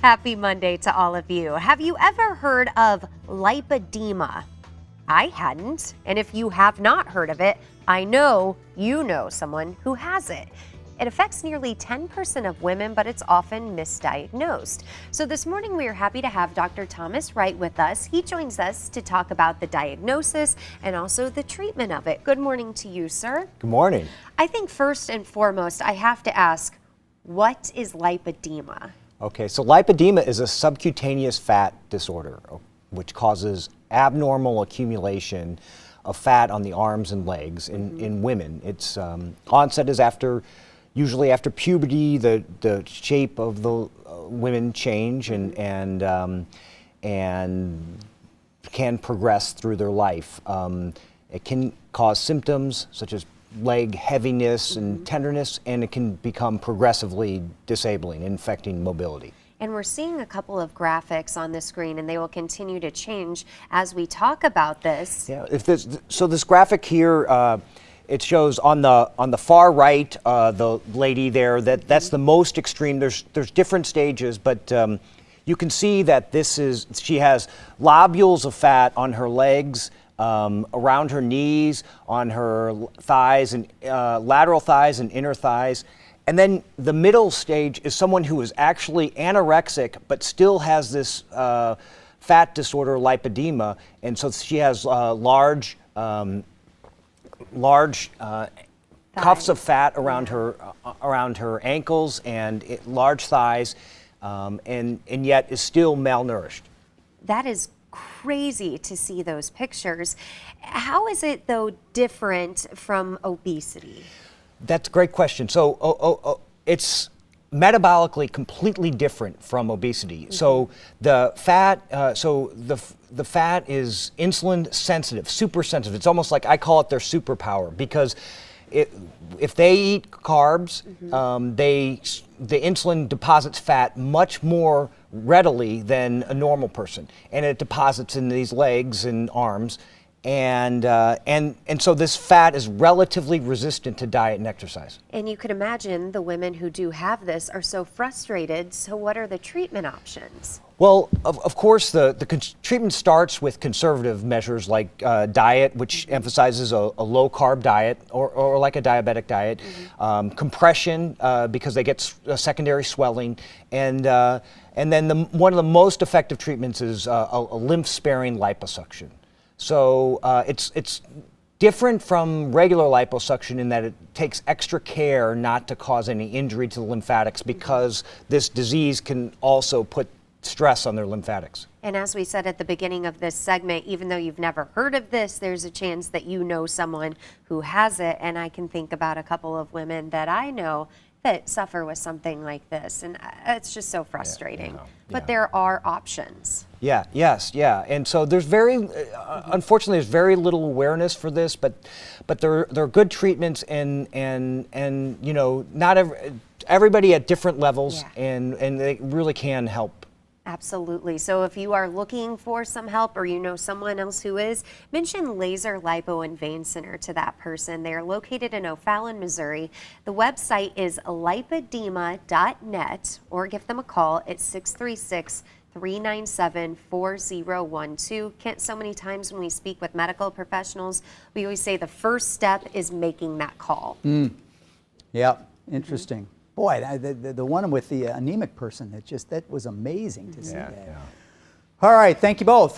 Happy Monday to all of you. Have you ever heard of lipedema? I hadn't, and if you have not heard of it, I know you know someone who has it. It affects nearly 10% of women, but it's often misdiagnosed. So this morning we are happy to have Dr. Thomas Wright with us. He joins us to talk about the diagnosis and also the treatment of it. Good morning to you, sir. Good morning. I think first and foremost, I have to ask, what is lipedema? Okay, so lipedema is a subcutaneous fat disorder which causes abnormal accumulation of fat on the arms and legs in women. Its onset is usually after puberty. The shape of the women change and can progress through their life. It can cause symptoms such as leg heaviness and tenderness, and it can become progressively disabling, infecting mobility. And we're seeing a couple of graphics on the screen, and they will continue to change as we talk about this. Yeah, so this graphic here, it shows on the far right, the lady there, that's the most extreme. There's different stages, but you can see that she has lobules of fat on her legs, around her knees, on her thighs, and lateral thighs and inner thighs. And then the middle stage is someone who is actually anorexic but still has this fat disorder, lipedema, and so she has large cuffs of fat around her ankles and large thighs, and yet is still malnourished. That is crazy to see those pictures. How is it, though, different from obesity? That's a great question. So it's metabolically completely different from obesity. So the fat, the fat is insulin sensitive, super sensitive. It's almost like I call it their superpower, because if they eat carbs, the insulin deposits fat much more readily than a normal person, and it deposits in these legs and arms, and so this fat is relatively resistant to diet and exercise. And you could imagine the women who do have this are so frustrated. So what are the treatment options? Well, of course, the treatment starts with conservative measures like diet, which emphasizes a low-carb diet or like a diabetic diet, compression because they get secondary swelling, and then one of the most effective treatments is a lymph-sparing liposuction. So it's different from regular liposuction in that it takes extra care not to cause any injury to the lymphatics, because this disease can also put stress on their lymphatics. And as we said at the beginning of this segment, even though you've never heard of this, there's a chance that you know someone who has it. And I can think about a couple of women that I know that suffer with something like this. And it's just so frustrating. But there are options. And so there's unfortunately, there's very little awareness for this, but there are good treatments, and you know, not everybody at different levels, and they really can help. Absolutely. So if you are looking for some help, or you know someone else who is, mention Laser Lipo and Vein Center to that person. They are located in O'Fallon, Missouri. The website is lipedema.net, or give them a call at 636-397-4012. Kent, so many times when we speak with medical professionals, we always say the first step is making that call. Yeah, interesting. Boy, the one with the anemic person, that was amazing to see that. All right, thank you both.